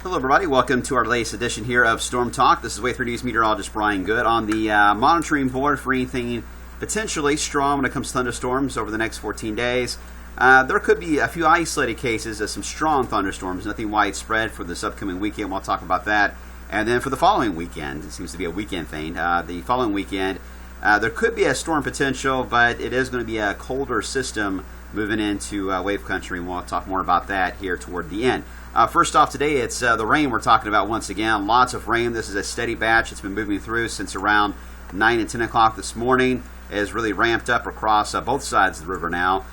Hello everybody, welcome to our latest edition here of Storm Talk. This is Wave 3 News meteorologist Brian Good on the monitoring board for anything potentially strong when it comes to thunderstorms over the next 14 days. There could be a few isolated cases of some strong thunderstorms, nothing widespread for this upcoming weekend. We'll talk about that. And then for the following weekend, it seems to be a weekend thing, the following weekend, there could be a storm potential, but it is going to be a colder system moving into wave country, and we'll talk more about that here toward the end. First off today, it's the rain we're talking about once again. Lots of rain. This is a steady batch. It's been moving through since around 9 and 10 o'clock this morning. It has really ramped up across both sides of the river now.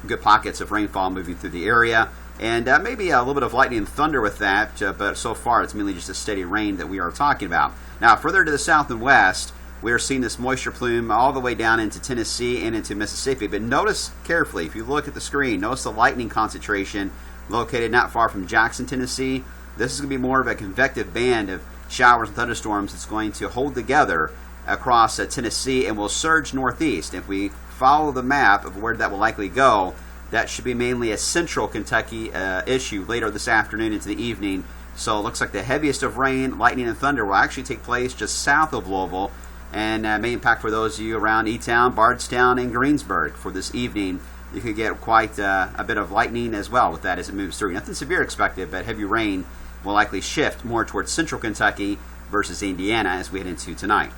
Good pockets of rainfall moving through the area. And maybe a little bit of lightning and thunder with that, but so far it's mainly just a steady rain that we are talking about. Now, further to the south and west, we are seeing this moisture plume all the way down into Tennessee and into Mississippi. But notice carefully, if you look at the screen, notice the lightning concentration located not far from Jackson, Tennessee. This is going to be more of a convective band of showers and thunderstorms that's going to hold together across Tennessee and will surge northeast. If we follow the map of where that will likely go, that should be mainly a central Kentucky issue later this afternoon into the evening. So it looks like the heaviest of rain, lightning, and thunder will actually take place just south of Louisville and may impact for those of you around E-Town, Bardstown, and Greensburg for this evening. You could get quite a bit of lightning as well with that as it moves through. Nothing severe expected, but heavy rain will likely shift more towards central Kentucky versus Indiana as we head into tonight.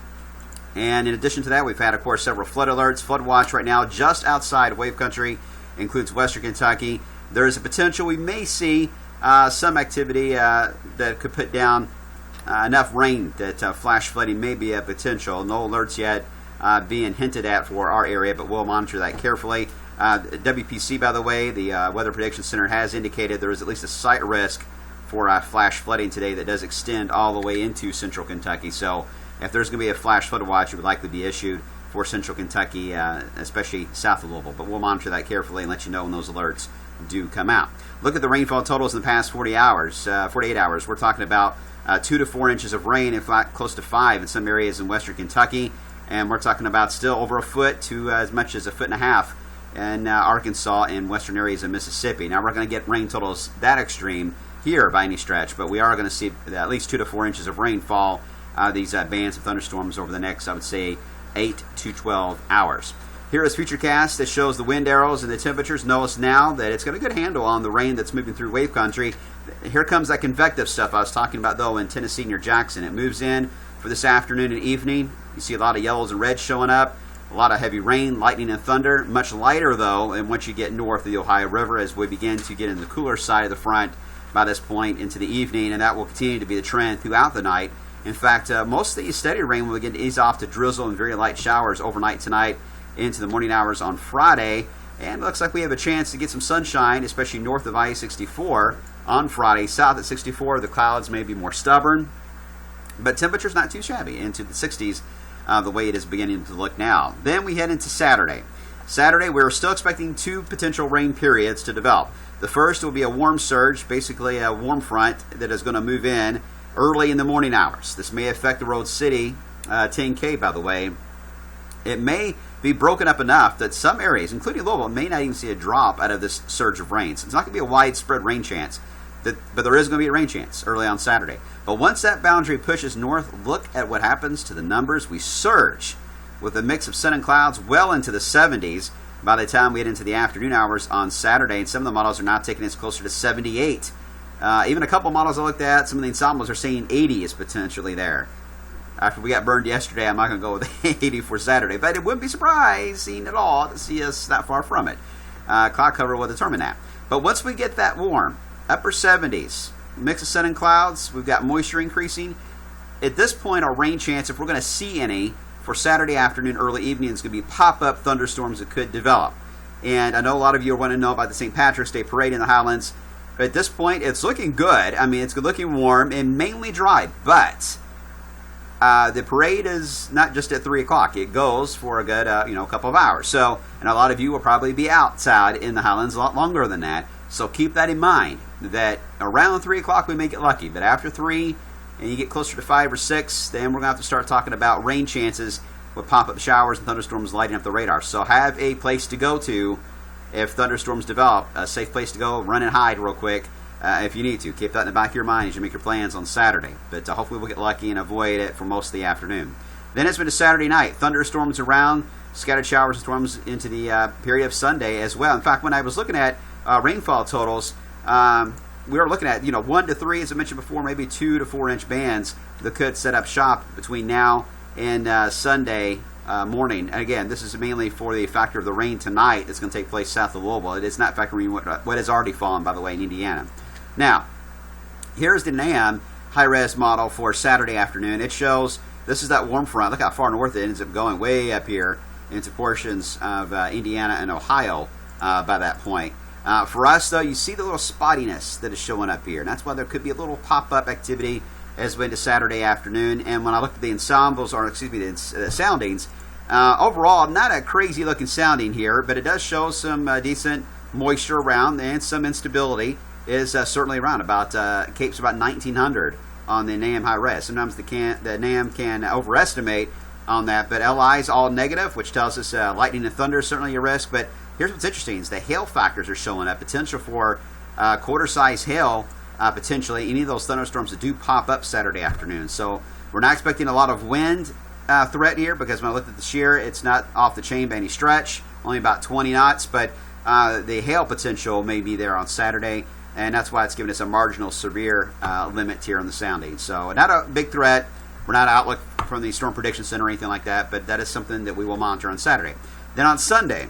And in addition to that, we've had, of course, several flood alerts. Flood watch right now just outside wave country includes western Kentucky. There is a potential we may see some activity that could put down enough rain that flash flooding may be a potential. No alerts yet being hinted at for our area, but we'll monitor that carefully. WPC, by the way, the Weather Prediction Center has indicated there is at least a slight risk for flash flooding today that does extend all the way into central Kentucky. So if there's going to be a flash flood watch, it would likely be issued for central Kentucky, especially south of Louisville. But we'll monitor that carefully and let you know when those alerts do come out. Look at the rainfall totals in the past 48 hours. We're talking about 2 to 4 inches of rain, in fact, close to 5 in some areas in western Kentucky. And we're talking about still over a foot to as much as a foot and a half in Arkansas and western areas of Mississippi. Now, we're going to get rain totals that extreme here by any stretch, but we are going to see at least 2 to 4 inches of rain fall out of these bands of thunderstorms over the next, I would say, 8 to 12 hours. Here is Futurecast that shows the wind arrows and the temperatures. Notice now that it's got a good handle on the rain that's moving through wave country. Here comes that convective stuff I was talking about, though, in Tennessee near Jackson. It moves in for this afternoon and evening. You see a lot of yellows and reds showing up. A lot of heavy rain, lightning, and thunder. Much lighter, though, and once you get north of the Ohio River as we begin to get in the cooler side of the front by this point into the evening, and that will continue to be the trend throughout the night. In fact, most of the steady rain will begin to ease off to drizzle and very light showers overnight tonight into the morning hours on Friday. And it looks like we have a chance to get some sunshine, especially north of I-64 on Friday. South at 64, the clouds may be more stubborn, but temperature's not too shabby, into the 60s. The way it is beginning to look now. Then we head into Saturday. Saturday, we're still expecting 2 potential rain periods to develop. The first will be a warm surge, basically a warm front that is going to move in early in the morning hours. This may affect the Road City 10K, by the way. It may be broken up enough that some areas, including Louisville, may not even see a drop out of this surge of rain. So it's not going to be a widespread rain chance, but there is going to be a rain chance early on Saturday. But once that boundary pushes north, look at what happens to the numbers. We surge with a mix of sun and clouds well into the 70s by the time we get into the afternoon hours on Saturday. And some of the models are now taking us closer to 78. Even a couple models I looked at, some of the ensembles are saying 80 is potentially there. After we got burned yesterday, I'm not going to go with 80 for Saturday. But it wouldn't be surprising at all to see us that far from it. Cloud cover will determine that. But once we get that warm, upper 70s, mix of sun and clouds, we've got moisture increasing. At this point, our rain chance, if we're going to see any, for Saturday afternoon, early evening, is going to be pop-up thunderstorms that could develop. And I know a lot of you are wanting to know about the St. Patrick's Day Parade in the Highlands. But at this point, it's looking good. I mean, it's looking warm and mainly dry. But the parade is not just at 3 o'clock. It goes for a good, couple of hours. So, and a lot of you will probably be outside in the Highlands a lot longer than that. So keep that in mind, that around 3 o'clock we may get lucky. But after 3 and you get closer to 5 or 6, then we're going to have to start talking about rain chances with pop-up showers and thunderstorms lighting up the radar. So have a place to go to if thunderstorms develop. A safe place to go, run and hide real quick if you need to. Keep that in the back of your mind as you make your plans on Saturday. But hopefully we'll get lucky and avoid it for most of the afternoon. Then it's been to Saturday night. Thunderstorms around, scattered showers and storms into the period of Sunday as well. In fact, when I was looking at rainfall totals, we were looking at 1 to 3, as I mentioned before, maybe 2 to 4 inch bands that could set up shop between now and Sunday morning. And again, this is mainly for the factor of the rain tonight that's going to take place south of Louisville. It is not factoring what has already fallen, by the way, in Indiana. Now, here's the NAM high-res model for Saturday afternoon. It shows this is that warm front. Look how far north it ends up going, way up here into portions of Indiana and Ohio by that point. For us, though, you see the little spottiness that is showing up here, and that's why there could be a little pop-up activity as we into Saturday afternoon. And when I look at the ensembles, or excuse me, the soundings, overall, not a crazy-looking sounding here, but it does show some decent moisture around, and some instability is certainly around. Cape's about 1900 on the NAM high res. Sometimes the NAM can overestimate on that, but LI is all negative, which tells us lightning and thunder is certainly a risk. But here's what's interesting is the hail factors are showing up. Potential for quarter-size hail, potentially, any of those thunderstorms that do pop up Saturday afternoon. So we're not expecting a lot of wind threat here, because when I looked at the shear, it's not off the chain by any stretch, only about 20 knots, but the hail potential may be there on Saturday, and that's why it's giving us a marginal severe limit here on the sounding. So not a big threat. We're not outlook from the Storm Prediction Center or anything like that, but that is something that we will monitor on Saturday. Then on Sunday,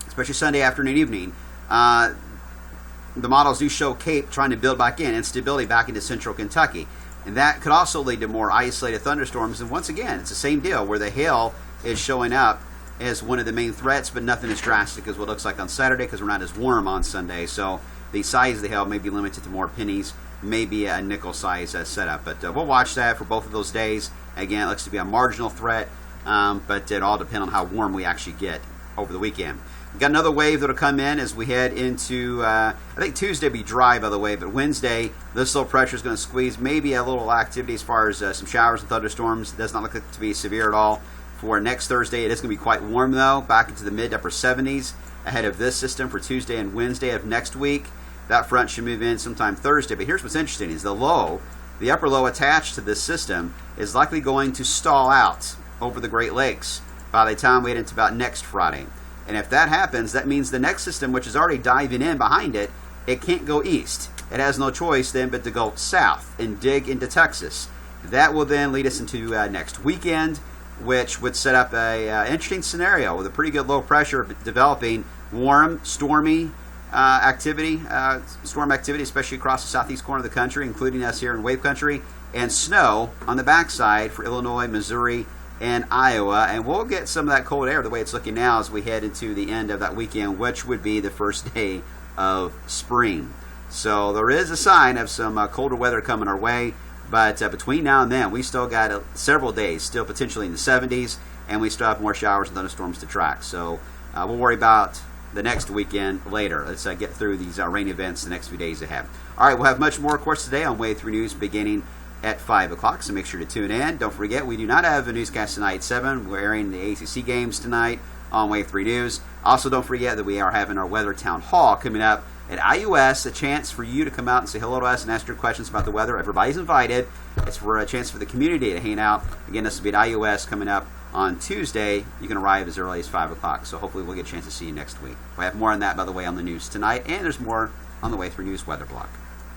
especially Sunday afternoon, evening, the models do show Cape trying to build back in, instability back into central Kentucky. And that could also lead to more isolated thunderstorms. And once again, it's the same deal where the hail is showing up as one of the main threats, but nothing as drastic as what it looks like on Saturday, because we're not as warm on Sunday. So the size of the hail may be limited to more pennies, maybe a nickel size setup. But we'll watch that for both of those days. Again, it looks to be a marginal threat, but it all depends on how warm we actually get over the weekend. We've got another wave that'll come in as we head into, I think Tuesday will be dry, by the way, but Wednesday, this low pressure is going to squeeze maybe a little activity as far as some showers and thunderstorms. It does not look like to be severe at all. For next Thursday, it is going to be quite warm, though, back into the mid to upper 70s ahead of this system for Tuesday and Wednesday of next week. That front should move in sometime Thursday. But here's what's interesting is the upper low attached to this system is likely going to stall out over the Great Lakes by the time we get into about next Friday. And if that happens, that means the next system, which is already diving in behind it, it can't go east. It has no choice then but to go south and dig into Texas. That will then lead us into next weekend, which would set up an interesting scenario with a pretty good low pressure developing, warm, stormy activity, storm activity, especially across the southeast corner of the country, including us here in Wave Country, and snow on the backside for Illinois, Missouri, and Iowa. And we'll get some of that cold air the way it's looking now as we head into the end of that weekend, which would be the first day of spring. So there is a sign of some colder weather coming our way, but between now and then, we still got several days, still potentially in the 70s, and we still have more showers and thunderstorms to track. So we'll worry about the next weekend later. Let's get through these rain events the next few days ahead. All right, we'll have much more, of course, today on Wave 3 News beginning at 5 o'clock, so make sure to tune in. Don't forget, we do not have a newscast tonight at 7. We're airing the ACC games tonight on Wave 3 News. Also, don't forget that we are having our Weather Town Hall coming up at IUS, a chance for you to come out and say hello to us and ask your questions about the weather. Everybody's invited. It's for a chance for the community to hang out. Again, this will be at IUS coming up on Tuesday. You can arrive as early as 5 o'clock, so hopefully we'll get a chance to see you next week. We'll have more on that, by the way, on the news tonight, and there's more on the Wave 3 News Weather Block.